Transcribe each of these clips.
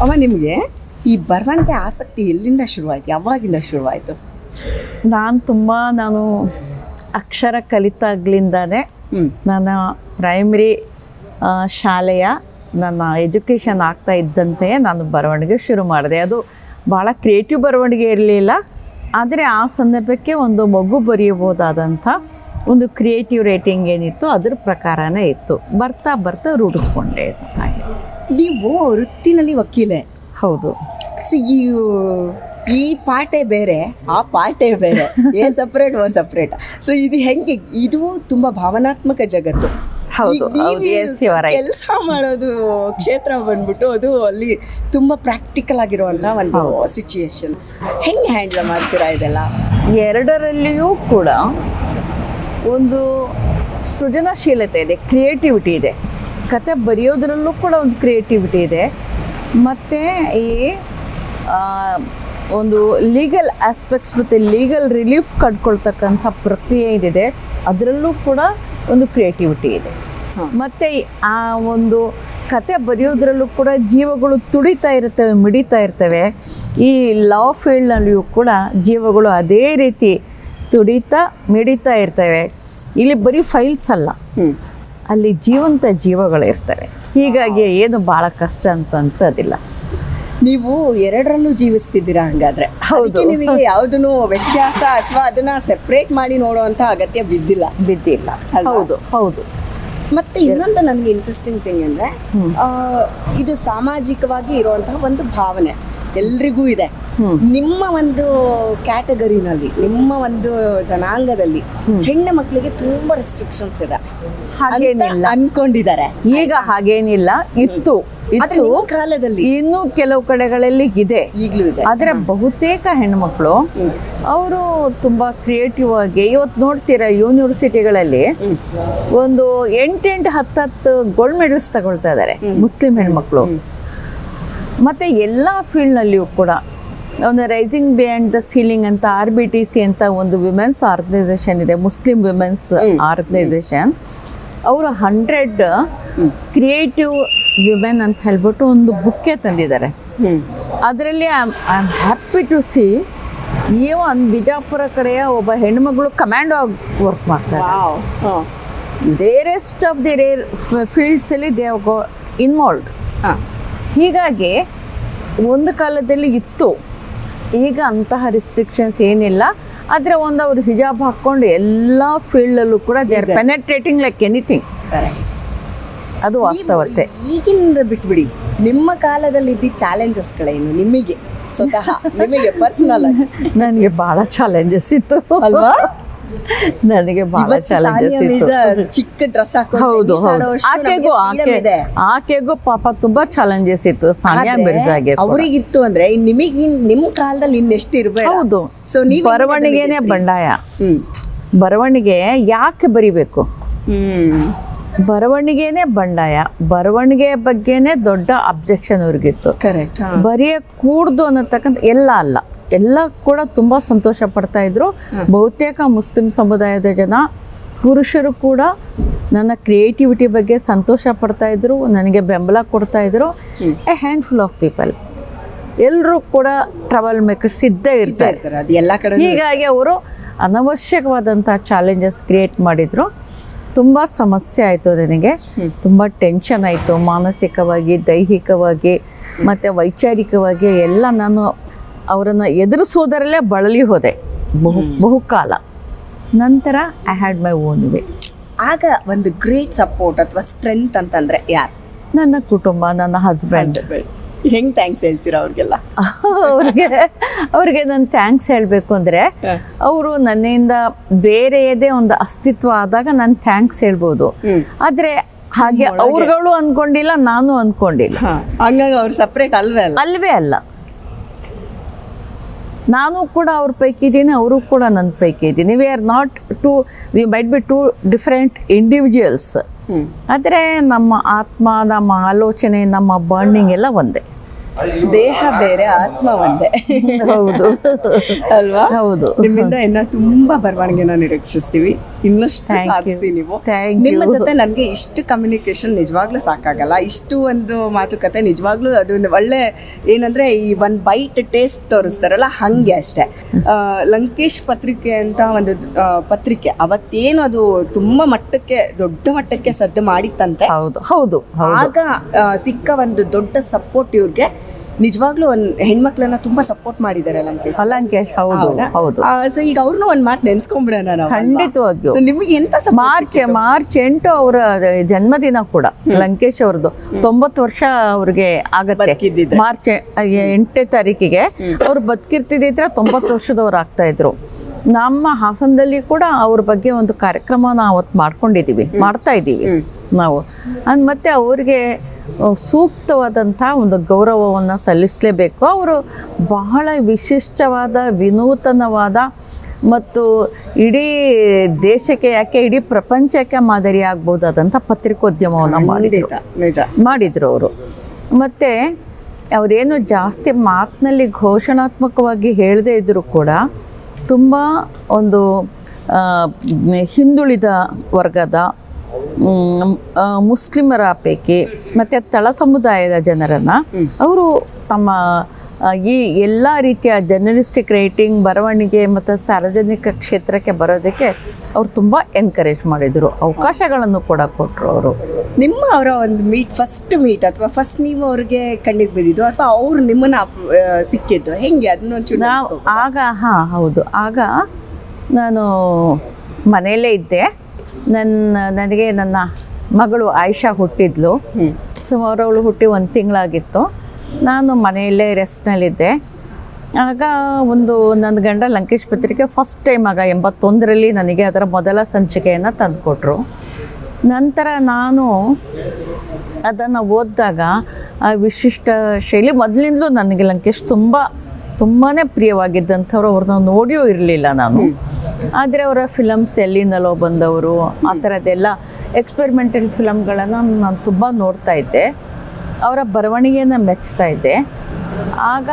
ಅಮ್ಮ ನಿಮಗೆ ಈ ಬರವಣಿಗೆ ಆಸಕ್ತಿ ಎಲ್ಲಿಂದ ಶುರುವಾಯಿತು, ಯಾವಾಗಿಂದ ಶುರುವಾಯಿತು? ನಾನು ಅಕ್ಷರ ಕಲಿತಾಗ್ಲಿಂದಾನೆ ನನ್ನ ಪ್ರೈಮರಿ ಶಾಲೆಯ ನನ್ನ ಎಜುಕೇಷನ್ ಆಗ್ತಾ ಇದ್ದಂತೆಯೇ ನಾನು ಬರವಣಿಗೆ ಶುರು ಮಾಡಿದೆ. ಅದು ಭಾಳ ಕ್ರಿಯೇಟಿವ್ ಬರವಣಿಗೆ ಇರಲಿಲ್ಲ, ಆದರೆ ಆ ಸಂದರ್ಭಕ್ಕೆ ಒಂದು ಮಗು ಬರೆಯಬಹುದಾದಂಥ ಒಂದು ಕ್ರಿಯೇಟಿವ್ ರೈಟಿಂಗ್ ಏನಿತ್ತು ಅದ್ರ ಪ್ರಕಾರನೇ ಇತ್ತು. ಬರ್ತಾ ಬರ್ತಾ ರೂಢಿಸ್ಕೊಂಡೆ ಹಾಗೆ. ನೀವು ವೃತ್ತಿನಲ್ಲಿ ವಕೀಲೆ? ಹೌದು. ಸೊ ಈ ಪಾಠೇ ಬೇರೆ, ಆ ಪಾಠೇ ಬೇರೆ, ಎ ಸಪ್ರೇಟ್ ಓ ಸಪ್ರೇಟ್. ಸೊ ಇದು ಹೆಂಗೆ? ಇದು ತುಂಬ ಭಾವನಾತ್ಮಕ ಜಗತ್ತು. ಹೌದು, ಕೆಲಸ ಮಾಡೋದು ಕ್ಷೇತ್ರ ಬಂದ್ಬಿಟ್ಟು ಅದು ಅಲ್ಲಿ ತುಂಬ ಪ್ರಾಕ್ಟಿಕಲ್ ಆಗಿರುವಂಥ ಒಂದು ಸಿಚುಯೇಷನ್. ಹೆಂಗೆ ಹ್ಯಾಂಡಲ್ ಮಾಡ್ತೀರಾ ಇದೆಲ್ಲ? ಎರಡರಲ್ಲಿಯೂ ಕೂಡ ಒಂದು ಸೃಜನಶೀಲತೆ ಇದೆ, ಕ್ರಿಯೇಟಿವಿಟಿ ಇದೆ. ಕತೆ ಬರೆಯೋದ್ರಲ್ಲೂ ಕೂಡ ಒಂದು ಕ್ರಿಯೇಟಿವಿಟಿ ಇದೆ. ಮತ್ತು ಈ ಒಂದು ಲೀಗಲ್ ಆಸ್ಪೆಕ್ಟ್ಸ್ ಮತ್ತು ಲೀಗಲ್ ರಿಲೀಫ್ ಕಂಡುಕೊಳ್ತಕ್ಕಂಥ ಪ್ರಕ್ರಿಯೆ ಏನಿದೆ ಅದರಲ್ಲೂ ಕೂಡ ಒಂದು ಕ್ರಿಯೇಟಿವಿಟಿ ಇದೆ. ಮತ್ತು ಆ ಒಂದು ಕತೆ ಬರೆಯೋದ್ರಲ್ಲೂ ಕೂಡ ಜೀವಗಳು ತುಡಿತಾ ಇರ್ತವೆ, ಮಿಡಿತಾ ಇರ್ತವೆ. ಈ ಲಾ ಫೀಲ್ಡ್ನಲ್ಲಿಯೂ ಕೂಡ ಜೀವಗಳು ಅದೇ ರೀತಿ ತುಡಿತಾ ಮಿಡಿತಾ ಇರ್ತವೆ. ಇಲ್ಲಿ ಬರೀ ಫೈಲ್ಸ್ ಅಲ್ಲ, ಅಲ್ಲಿ ಜೀವಂತ ಜೀವಗಳಿರ್ತವೆ. ಹೀಗಾಗಿ ಏನು ಭಾಳ ಕಷ್ಟ ಅಂತ ಅನ್ಸೋದಿಲ್ಲ. ನೀವು ಎರಡರಲ್ಲೂ ಜೀವಿಸ್ತಿದ್ದೀರಾ ಹಂಗಾದ್ರೆ? ಹೌದು. ನಿಮಗೆ ಯಾವುದನ್ನು ವ್ಯತ್ಯಾಸ ಅಥವಾ ಅದನ್ನ ಸೆಪ್ರೇಟ್ ಮಾಡಿ ನೋಡುವಂಥ ಅಗತ್ಯ ಬಿದ್ದಿಲ್ಲ? ಹೌದು ಹೌದು. ಮತ್ತೆ ಇನ್ನೊಂದು ನನಗೆ ಇಂಟ್ರೆಸ್ಟಿಂಗ್ ಥಿಂಗ್ ಅಂದರೆ ಇದು ಸಾಮಾಜಿಕವಾಗಿ ಇರುವಂತಹ ಒಂದು ಭಾವನೆ ಎಲ್ರಿಗೂ ಇದೆ. ನಿಮ್ಮ ಒಂದು ಕ್ಯಾಟಗರಿನಲ್ಲಿ, ನಿಮ್ಮ ಒಂದು ಜನಾಂಗದಲ್ಲಿ ಹೆಣ್ಣು ಮಕ್ಕಳಿಗೆ ತುಂಬಾ ರೆಸ್ಟ್ರಿಕ್ಷನ್ಸ್ ಇದೆ ಅನ್ಕೊಂಡಿದ್ದಾರೆ. ಈಗ ಹಾಗೇನಿಲ್ಲ, ಇತ್ತು ಕಾಲದಲ್ಲಿ, ಇನ್ನೂ ಕೆಲವು ಕಡೆಗಳಲ್ಲಿ ಇದೆ, ಈಗಲೂ ಇದೆ. ಆದರೆ ಬಹುತೇಕ ಹೆಣ್ಮಕ್ಳು ಅವರು ತುಂಬಾ ಕ್ರಿಯೇಟಿವ್ ಆಗಿ ಇವತ್ತು ನೋಡ್ತೀರಾ ಯೂನಿವರ್ಸಿಟಿಗಳಲ್ಲಿ ಒಂದು 8-10 ಗೋಲ್ಡ್ ಮೆಡಲ್ಸ್ ತಗೊಳ್ತಾ ಇದ್ದಾರೆ ಮುಸ್ಲಿಂ ಹೆಣ್ಮಕ್ಳು. ಮತ್ತು ಎಲ್ಲ ಫೀಲ್ಡ್ನಲ್ಲಿಯೂ ಕೂಡ ಒಂದು ರೈಸಿಂಗ್ ಬಿಯಾಂಡ್ ದ ಸೀಲಿಂಗ್ ಅಂತ RBTC ಅಂತ ಒಂದು ವಿಮೆನ್ಸ್ ಆರ್ಗನೈಸೇಷನ್ ಇದೆ, ಮುಸ್ಲಿಂ ವಿಮೆನ್ಸ್ ಆರ್ಗನೈಸೇಷನ್. ಅವರು 100 ಕ್ರಿಯೇಟಿವ್ ವಿಮೆನ್ ಅಂತ ಹೇಳ್ಬಿಟ್ಟು ಒಂದು ಬುಕ್ಕೆ ತಂದಿದ್ದಾರೆ. ಅದರಲ್ಲಿ I am happy to see even Bijapur ಕಡೆಯ ಒಬ್ಬ ಹೆಣ್ಮಗಳು ಕಮಾಂಡೋ ಆಗಿ ವರ್ಕ್ ಮಾಡ್ತಾರೆ. ರೇರೆಸ್ಟ್ ಆಫ್ ದಿ ರೇರ್ ಫೀಲ್ಡ್ಸಲ್ಲಿ ದೇ ಗೋ ಇನ್ವಾಲ್ವ್ಡ್. ಹೀಗಾಗಿ ಒಂದು ಕಾಲದಲ್ಲಿ ಇತ್ತು, ಈಗ ಅಂತಹ ರಿಸ್ಟ್ರಿಕ್ಷನ್ಸ್ ಏನಿಲ್ಲ. ಆದರೆ ಒಂದು ಅವ್ರು ಹಿಜಾಬ್ ಹಾಕ್ಕೊಂಡು ಎಲ್ಲ ಫೀಲ್ಡಲ್ಲೂ ಕೂಡ they are penetrating like anything. ಅದು ವಾಸ್ತವತೆ. ಈಗಿಂದ ಬಿಟ್ಬಿಡಿ, ನಿಮ್ಮ ಕಾಲದಲ್ಲಿ ಇದ್ದ ಚಾಲೆಂಜಸ್ಗಳೇನು ನಿಮಗೆ ಸ್ವತಃ, ನಿಮಗೆ ಪರ್ಸನಲ್? ನನಗೆ ಭಾಳ ಚಾಲೆಂಜಸ್ ಇತ್ತು ಅಲ್ವಾ? ನನಗೆ ಭಾಳ ಚಾಲೆಂಜಸ್ ಇತ್ತು. ಚಿಕ್ಕ ಡ್ರೆಸ್ ಹೌದು ಹೌದು. ಆಕೆಗೂ ಪಾಪ ತುಂಬಾ ಚಾಲೆಂಜಸ್ ಇತ್ತು. ಸಾನಿಯಾ ಮಿರ್ಜಾಗೆ ಅವರಿಗಿತ್ತು ಅಂದ್ರೆ ನಿಮಗೆ ನಿಮ್ಮ ಕಾಲದಲ್ಲಿ ಇನ್ನೆಷ್ಟು ಇರಬೇಕು? ಹೌದು. ಬರವಣಿಗೆನೇ ಬಂಡಾಯ. ಬರವಣಿಗೆ ಯಾಕೆ ಬರಿಬೇಕು? ಬರವಣಿಗೆನೇ ಬಂಡಾಯ. ಬರವಣಿಗೆ ಬಗ್ಗೆನೇ ದೊಡ್ಡ ಅಬ್ಜೆಕ್ಷನ್ ಅವ್ರಿಗಿತ್ತು. ಕರೆಕ್ಟ್. ಬರೆಯ ಕೂಡ್ದು ಅನ್ನತಕ್ಕಂಥ ಎಲ್ಲ ಎಲ್ಲ ಕೂಡ ತುಂಬ ಸಂತೋಷ ಪಡ್ತಾ ಇದ್ರು. ಬಹುತೇಕ ಮುಸ್ಲಿಂ ಸಮುದಾಯದ ಜನ ಪುರುಷರು ಕೂಡ ನನ್ನ ಕ್ರಿಯೇಟಿವಿಟಿ ಬಗ್ಗೆ ಸಂತೋಷ ಪಡ್ತಾ ಇದ್ರು, ನನಗೆ ಬೆಂಬಲ ಕೊಡ್ತಾ ಇದ್ರು. ಎ ಹ್ಯಾಂಡ್ಫುಲ್ ಆಫ್ ಪೀಪಲ್ ಎಲ್ಲರೂ ಕೂಡ ಟ್ರಬಲ್ ಮೇಕರ್ಸ್ ಇದ್ದೇ ಇರ್ತಾರೆ. ಹೀಗಾಗಿ ಅವರು ಅನವಶ್ಯಕವಾದಂಥ ಚಾಲೆಂಜಸ್ ಕ್ರಿಯೇಟ್ ಮಾಡಿದರು. ತುಂಬ ಸಮಸ್ಯೆ ಆಯಿತು ನನಗೆ, ತುಂಬ ಟೆನ್ಷನ್ ಆಯಿತು, ಮಾನಸಿಕವಾಗಿ, ದೈಹಿಕವಾಗಿ ಮತ್ತು ವೈಚಾರಿಕವಾಗಿ ಎಲ್ಲ. ನಾನು ಅವರನ್ನು ಎದುರಿಸೋದರಲ್ಲೇ ಬಳಲಿ ಹೋದೆ ಬಹುಕಾಲ. ನಂತರ I had my own way. ಆಗ ಒಂದು ಗ್ರೇಟ್ ಸಪೋರ್ಟ್ ಅಥವಾ ಸ್ಟ್ರೆಂತ್ ಅಂತಂದರೆ ಯಾರು? ನನ್ನ ಕುಟುಂಬ, ನನ್ನ ಹಸ್ಬೆಂಡ್. ಹೆಂಗೆ ಥ್ಯಾಂಕ್ಸ್ ಹೇಳ್ತೀರಾ ಅವ್ರಿಗೆಲ್ಲ? ಅವ್ರಿಗೆ ನಾನು ಥ್ಯಾಂಕ್ಸ್ ಹೇಳಬೇಕು ಅಂದರೆ, ಅವರು ನನ್ನಿಂದ ಬೇರೆಯದೇ ಒಂದು ಅಸ್ತಿತ್ವ ಆದಾಗ ನಾನು ಥ್ಯಾಂಕ್ಸ್ ಹೇಳ್ಬೋದು. ಆದರೆ ಹಾಗೆ ಅವ್ರುಗಳು ಅಂದ್ಕೊಂಡಿಲ್ಲ, ನಾನು ಅಂದ್ಕೊಂಡಿಲ್ಲ. ಹಂಗಾಗಿ ಅವ್ರು ಸಪ್ರೇಟ್ ಅಲ್ವೇ ಅಲ್ಲ. ನಾನು ಕೂಡ ಅವ್ರ ಪೈಕಿ ಇದ್ದೀನಿ, ಅವರು ಕೂಡ ನನ್ನ ಪೈಕಿ ಇದ್ದೀನಿ. We might be two different individuals. ಆದರೆ ನಮ್ಮ ಆತ್ಮ, ನಮ್ಮ ಆಲೋಚನೆ, ನಮ್ಮ ಬಾಂಡಿಂಗ್ ಎಲ್ಲ ಒಂದೇ. ದೇಹ ಬೇರೆ, ಆತ್ಮ ಒಂದೇ. ಹೌದು ಅಲ್ವಾ? ಹೌದು. ನಿಮ್ಮಿಂದ ಇನ್ನ ತುಂಬಾ ಬರವಣಿಗೆನ ನಿರೀಕ್ಷಿಸ್ತೀವಿ. ಇನ್ನಷ್ಟು ಸಾಧಿಸಿ ನೀವು. ನಿಮ್ಮ ಜೊತೆ ನನಗೆ ಇಷ್ಟು ಕಮ್ಯುನಿಕೇಶನ್ ನಿಜವಾಗ್ಲೂ ಸಾಕಾಗಲ್ಲ. ಇಷ್ಟು ಒಂದು ಮಾತುಕತೆ ನಿಜವಾಗ್ಲೂ ಅದು ಒಳ್ಳೆ ಏನಂದ್ರೆ ಈ ಒಂದು ಬೈಟ್ ಟೇಸ್ಟ್ ತೋರಿಸ್ತಾರಲ್ಲ ಹಾಗೆ ಅಷ್ಟೇ. ಲಂಕೇಶ್ ಪತ್ರಿಕೆ ಅಂತ ಒಂದು ಪತ್ರಿಕೆ ಅವತ್ತೇನು ಅದು ತುಂಬಾ ಮಟ್ಟಕ್ಕೆ ದೊಡ್ಡ ಮಟ್ಟಕ್ಕೆ ಸದ್ದು ಮಾಡಿತ್ತಂತೆ. ಹೌದು. ಆಗ ಸಿಕ್ಕ ಒಂದು ದೊಡ್ಡ ಸಪೋರ್ಟ್ ಇವ್ರಿಗೆ ನಿಜವಾಗ್ಲೂ ಒಂದು ಹೆಣ್ಮಕ್ಳನ್ನ ತುಂಬಾ ಸಪೋರ್ಟ್ ಮಾಡಿದ್ದಾರೆ ಲಂಕೇಶ್. ಹೌದು. ಸೊ ಈಗ ಅವ್ರನ್ನೂ ಒಂದ್ ಮಾತು ನೆನ್ಸ್ಕೊಂಡ್ಬಿಡೋಣ ನಾವು. ಖಂಡಿತವಾಗಿಯೂ. ನಿಮಗೆ ಎಂತ ಮಾರ್ಚ್ 8 ಅವರ ಜನ್ಮದಿನ ಕೂಡ ಲಂಕೇಶ್ ಅವ್ರದ್ದು 90 ವರ್ಷ ಅವ್ರಿಗೆ ಆಗತ್ತೆ. ಮಾರ್ಚ್ 8 ತಾರೀಕಿಗೆ ಅವ್ರು ಬದುಕಿರ್ತಿದ್ರೆ 90 ವರ್ಷದವ್ರು ಆಗ್ತಾ ಇದ್ರು. ನಮ್ಮ ಹಾಸನದಲ್ಲಿ ಕೂಡ ಅವ್ರ ಬಗ್ಗೆ ಒಂದು ಕಾರ್ಯಕ್ರಮ ನಾವು ಅವತ್ತು ಮಾಡ್ತಾ ಇದ್ದೀವಿ ನಾವು. ಮತ್ತೆ ಅವ್ರಿಗೆ ಸೂಕ್ತವಾದಂಥ ಒಂದು ಗೌರವವನ್ನು ಸಲ್ಲಿಸಲೇಬೇಕು. ಅವರು ಬಹಳ ವಿಶಿಷ್ಟವಾದ ವಿನೂತನವಾದ ಮತ್ತು ಇಡೀ ದೇಶಕ್ಕೆ ಯಾಕೆ ಇಡೀ ಪ್ರಪಂಚಕ್ಕೆ ಮಾದರಿ ಆಗ್ಬೋದಾದಂಥ ಪತ್ರಿಕೋದ್ಯಮವನ್ನು ಮಾಡಿದರು ಅವರು. ಮತ್ತು ಅವರೇನು ಜಾಸ್ತಿ ಮಾತಿನಲ್ಲಿ ಘೋಷಣಾತ್ಮಕವಾಗಿ ಹೇಳದೇ ಇದ್ದರೂ ಕೂಡ ತುಂಬ ಒಂದು ಹಿಂದುಳಿದ ವರ್ಗದ ಮುಸ್ಲಿಮರ ಪೈಕಿ ಮತ್ತು ತಳ ಸಮುದಾಯದ ಜನರನ್ನು ಅವರು ತಮ್ಮ ಈ ಎಲ್ಲ ರೀತಿಯ ಜರ್ನಲಿಸ್ಟಿಕ್ ರೈಟಿಂಗ್, ಬರವಣಿಗೆ ಮತ್ತು ಸಾರ್ವಜನಿಕ ಕ್ಷೇತ್ರಕ್ಕೆ ಬರೋದಕ್ಕೆ ಅವ್ರು ತುಂಬ ಎನ್ಕರೇಜ್ ಮಾಡಿದರು. ಅವಕಾಶಗಳನ್ನು ಕೂಡ ಕೊಟ್ಟರು ಅವರು. ಅವರ ಒಂದು ಫಸ್ಟ್ ಮೀಟ್ ಅಥವಾ ಫಸ್ಟ್ ನೀವು ಅವ್ರಿಗೆ ಕಣ್ಣಿಗೆ ಬಿದ್ದಿದ್ದು ಅಥವಾ ಅವ್ರು ನಿಮ್ಮನ್ನು ಸಿಕ್ಕಿದ್ದು ಹೆಂಗೆ ಅದನ್ನೊಂಚೂರು ನಾವು ಆಗ ಹೌದು. ಆಗ ನಾನು ಮನೆಯಲ್ಲೇ ಇದ್ದೆ. ನನಗೆ ನನ್ನ ಮಗಳು ಆಯಿಷಾ ಹುಟ್ಟಿದ್ಲು. ಸುಮಾರು ಅವಳು ಹುಟ್ಟಿ 1 ತಿಂಗಳಾಗಿತ್ತು. ನಾನು ಮನೆಯಲ್ಲೇ ರೆಸ್ಟ್ನಲ್ಲಿದ್ದೆ. ಆಗ ನನ್ನ ಗಂಡ ಲಂಕೇಶ್ ಪತ್ರಿಕೆ ಫಸ್ಟ್ ಟೈಮ್ ಆಗ 81ರಲ್ಲಿ ನನಗೆ ಅದರ ಮೊದಲ ಸಂಚಿಕೆಯನ್ನು ತಂದುಕೊಟ್ರು. ನಂತರ ನಾನು ಅದನ್ನು ಓದಿದಾಗ ಆ ವಿಶಿಷ್ಟ ಶೈಲಿ ಮೊದಲಿಂದಲೂ ನನಗೆ ಲಂಕೇಶ್ ತುಂಬಾ ಪ್ರಿಯವಾಗಿದ್ದಂಥವ್ರು. ಅವ್ರನ್ನ ನೋಡಿಯೂ ಇರಲಿಲ್ಲ ನಾನು. ಆದರೆ ಅವರ ಫಿಲಮ್ಸ್ ಎಲ್ಲಿಂದಲೋ ಬಂದವರು ಆ ಥರದ್ದೆಲ್ಲ ಎಕ್ಸ್ಪೆರಿಮೆಂಟಲ್ ಫಿಲಮ್ಗಳನ್ನು ನಾನು ತುಂಬ ನೋಡ್ತಾ ಇದ್ದೆ. ಅವರ ಬರವಣಿಗೆಯನ್ನು ಮೆಚ್ತಾ ಇದ್ದೆ. ಆಗ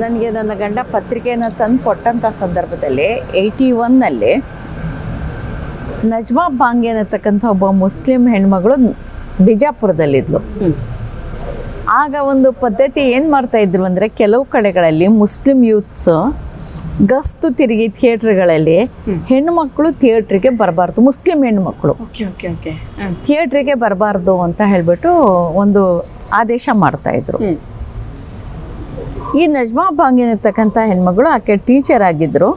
ನನಗೆ ನನ್ನ ಗಂಡ ಪತ್ರಿಕೆಯನ್ನು ತಂದು ಕೊಟ್ಟಂಥ ಸಂದರ್ಭದಲ್ಲಿ 81ನಲ್ಲಿ ನಜ್ಮಾ ಬಾಂಗೆ ಅನ್ನತಕ್ಕಂಥ ಒಬ್ಬ ಮುಸ್ಲಿಂ ಹೆಣ್ಮಗಳು ಬಿಜಾಪುರದಲ್ಲಿದ್ಲು. ಆಗ ಒಂದು ಪದ್ಧತಿ ಏನು ಮಾಡ್ತಾಯಿದ್ರು ಅಂದರೆ, ಕೆಲವು ಕಡೆಗಳಲ್ಲಿ ಮುಸ್ಲಿಂ ಯೂತ್ಸ್ ಗಸ್ತು ತಿರುಗಿ ಥಿಯೇಟ್ರ್ಗಳಲ್ಲಿ ಹೆಣ್ಣುಮಕ್ಕಳು ಥಿಯೇಟ್ರಿಗೆ ಬರಬಾರ್ದು, ಮುಸ್ಲಿಂ ಹೆಣ್ಣುಮಕ್ಕಳು ಥಿಯೇಟ್ರಿಗೆ ಬರಬಾರ್ದು ಅಂತ ಹೇಳಿಬಿಟ್ಟು ಒಂದು ಆದೇಶ ಮಾಡ್ತಾಯಿದ್ರು. ಈ ನಜ್ಮಾ ಬಾಂಗೆ ಅನ್ನತಕ್ಕಂಥ ಹೆಣ್ಮಗಳು ಆಕೆ ಟೀಚರ್ ಆಗಿದ್ದರು.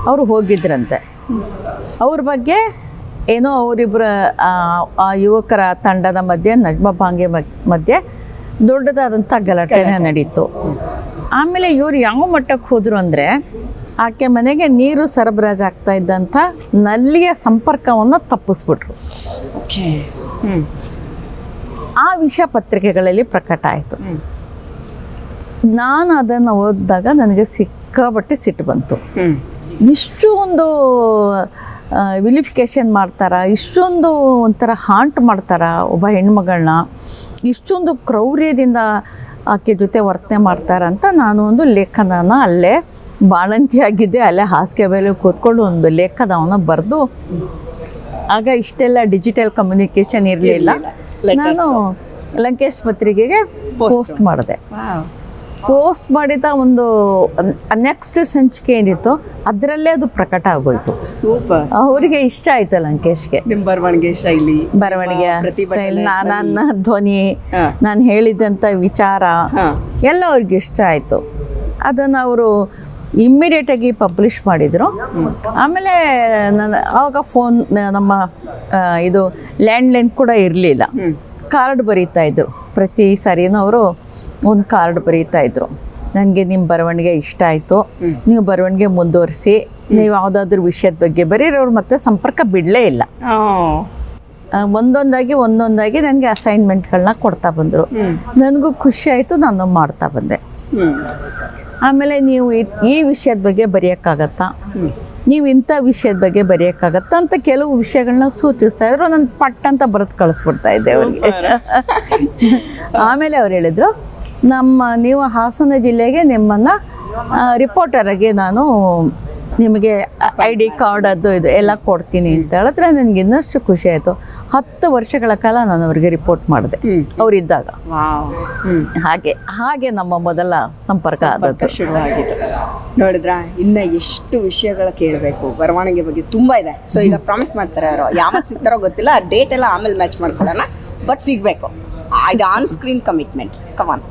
ಅವರು ಹೋಗಿದ್ರಂತೆ. ಅವ್ರ ಬಗ್ಗೆ ಏನೋ ಅವರಿಬ್ಬರ ಆ ಯುವಕರ ತಂಡದ ಮಧ್ಯೆ ನಜ್ಮಾ ಬಾಂಗೆ ಮಧ್ಯೆ ದೊಡ್ಡದಾದಂಥ ಗಲಾಟೆನೇ ನಡೀತು. ಆಮೇಲೆ ಇವ್ರು ಯಾವ ಮಟ್ಟಕ್ಕೆ ಹೋದರು ಅಂದರೆ, ಆಕೆ ಮನೆಗೆ ನೀರು ಸರಬರಾಜು ಆಗ್ತಾ ಇದ್ದಂಥ ನಲ್ಲಿಯ ಸಂಪರ್ಕವನ್ನು ತಪ್ಪಿಸ್ಬಿಟ್ರು. ಆ ವಿಷಯ ಪತ್ರಿಕೆಗಳಲ್ಲಿ ಪ್ರಕಟ ಆಯಿತು. ನಾನು ಅದನ್ನು ಓದಿದಾಗ ನನಗೆ ಸಿಕ್ಕಾಪಟ್ಟೆ ಸಿಟ್ಟು ಬಂತು. ಇಷ್ಟು ಒಂದು ವಿಲಿಫಿಕೇಷನ್ ಮಾಡ್ತಾರ, ಇಷ್ಟೊಂದು ಒಂಥರ ಹಾಂಟ್ ಮಾಡ್ತಾರ ಒಬ್ಬ ಹೆಣ್ಮಗಳನ್ನ, ಇಷ್ಟೊಂದು ಕ್ರೌರ್ಯದಿಂದ ಆಕೆ ಜೊತೆ ವರ್ತನೆ ಮಾಡ್ತಾರಂತ ನಾನು ಒಂದು ಲೇಖನನ ಅಲ್ಲೇ ಬಾಣಂತಿಯಾಗಿದ್ದೆ, ಅಲ್ಲೇ ಹಾಸಿಗೆ ಮೇಲೆ ಕೂತ್ಕೊಂಡು ಒಂದು ಲೇಖನವನ್ನು ಬರೆದು, ಆಗ ಇಷ್ಟೆಲ್ಲ ಡಿಜಿಟಲ್ ಕಮ್ಯುನಿಕೇಷನ್ ಇರಲಿಲ್ಲ, ನಾನು ಲಂಕೇಶ್ ಪತ್ರಿಕೆಗೆ ಪೋಸ್ಟ್ ಮಾಡಿದೆ. ಪೋಸ್ಟ್ ಮಾಡಿದ ಒಂದು ನೆಕ್ಸ್ಟ್ ಸಂಚಿಕೆ ಏನಿತ್ತು ಅದರಲ್ಲೇ ಅದು ಪ್ರಕಟ ಆಗೋಯ್ತು. ಸೂಪರ್. ಅವರಿಗೆ ಇಷ್ಟ ಆಯ್ತು ಲಂಕೇಶ್ಗೆ ಬರವಣಿಗೆ ಶೈಲಿ, ಬರವಣಿಗೆ ಸ್ಟೈಲ್, ನನ್ನ ಧ್ವನಿ, ನಾನು ಹೇಳಿದಂಥ ವಿಚಾರ ಎಲ್ಲ ಅವ್ರಿಗೆ ಇಷ್ಟ ಆಯಿತು. ಅದನ್ನು ಅವರು ಇಮ್ಮಿಡಿಯೇಟಾಗಿ ಪಬ್ಲಿಷ್ ಮಾಡಿದರು. ಆಮೇಲೆ ಆವಾಗ ಫೋನ್, ನಮ್ಮ ಇದು ಲ್ಯಾಂಡ್ಲೈನ್ ಕೂಡ ಇರಲಿಲ್ಲ, ಕಾರ್ಡ್ ಬರೀತಾಯಿದ್ರು. ಪ್ರತಿ ಸಾರಿನೂ ಅವರು ಒಂದು ಕಾರ್ಡ್ ಬರೀತಾಯಿದ್ರು, ನನಗೆ ನಿಮ್ಮ ಬರವಣಿಗೆ ಇಷ್ಟ ಆಯಿತು, ನೀವು ಬರವಣಿಗೆ ಮುಂದುವರಿಸಿ, ನೀವು ಯಾವುದಾದ್ರೂ ವಿಷಯದ ಬಗ್ಗೆ ಬರೀರೋರು ಮತ್ತೆ ಸಂಪರ್ಕ ಬಿಡಲೇ ಇಲ್ಲ. ಒಂದೊಂದಾಗಿ ನನಗೆ ಅಸೈನ್ಮೆಂಟ್ಗಳನ್ನ ಕೊಡ್ತಾ ಬಂದರು. ನನಗೂ ಖುಷಿ ಆಯಿತು, ನಾನು ಮಾಡ್ತಾ ಬಂದೆ. ಆಮೇಲೆ ನೀವು ಈ ವಿಷಯದ ಬಗ್ಗೆ ಬರೆಯೋಕ್ಕಾಗತ್ತಾ, ನೀವು ಇಂಥ ವಿಷಯದ ಬಗ್ಗೆ ಬರೆಯೋಕ್ಕಾಗತ್ತಾ ಅಂತ ಕೆಲವು ವಿಷಯಗಳನ್ನ ಸೂಚಿಸ್ತಾ ಇದ್ರು. ನಾನು ಪಟ್ ಅಂತ ಬರೆದು ಕಳಿಸ್ಬಿಡ್ತಾ ಇದ್ದೆ ಅವ್ರಿಗೆ. ಆಮೇಲೆ ಅವ್ರು ಹೇಳಿದರು, ನೀವು ಹಾಸನ ಜಿಲ್ಲೆಗೆ ನಿಮ್ಮನ್ನು ರಿಪೋರ್ಟರಾಗಿ ನಾನು ನಿಮಗೆ ID ಕಾರ್ಡ್ ಅದು ಇದು ಎಲ್ಲ ಕೊಡ್ತೀನಿ ಅಂತ ಹೇಳಿದ್ರೆ ನನಗೆ ಇನ್ನಷ್ಟು ಖುಷಿ ಆಯಿತು. 10 ವರ್ಷಗಳ ಕಾಲ ನಾನು ಅವರಿಗೆ ರಿಪೋರ್ಟ್ ಮಾಡಿದೆ ಅವರಿದ್ದಾಗ. ಹಾಗೆ ನಮ್ಮ ಮೊದಲ ಸಂಪರ್ಕ ಆದದ್ದು ಶುರುವಾಗಿತ್ತು. ನೋಡಿದ್ರಾ, ಇನ್ನ ಎಷ್ಟು ವಿಷಯಗಳ ಕೇಳಬೇಕು, ಬರವಣಿಗೆ ಬಗ್ಗೆ ತುಂಬಾ ಇದೆ. ಸೊ ಈಗ ಪ್ರಾಮಿಸ್ ಮಾಡ್ತಾರೆ ಅವರು, ಯಾವಾಗ ಸಿಗ್ತಾರೋ ಗೊತ್ತಿಲ್ಲ, ಡೇಟ್ ಎಲ್ಲ ಆಮೇಲೆ ಮ್ಯಾಚ್ ಮಾಡ್ಕೊಳ್ಳೋಣ, ಬಟ್ ಸಿಗ್ಬೇಕು. ಇದು on screen commitment. Come on.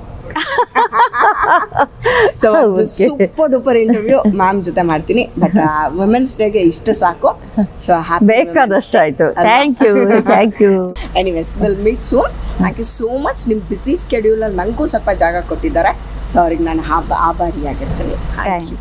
So super duper interview ma'am ಜೊತೆ ಮಾಡ್ತೀನಿ, ಬಟ್ ವುಮೆನ್ಸ್ ಡೇಗೆ ಇಷ್ಟು ಸಾಕು. ಸೊ ಬೇಕಾದಷ್ಟು ಆಯ್ತು. Thank you. Anyways, will meet soon. Thank you so much. ನಿಮ್ಮ ಬಿಸಿ ಸ್ಕೆಡ್ಯೂಲಲ್ಲಿ ನನಗೂ ಸ್ವಲ್ಪ ಜಾಗ ಕೊಟ್ಟಿದ್ದಾರೆ. ಸೊ ಅವ್ರಿಗೆ ನಾನು ಆಭಾರಿಯಾಗಿರ್ತೀನಿ. Thank you.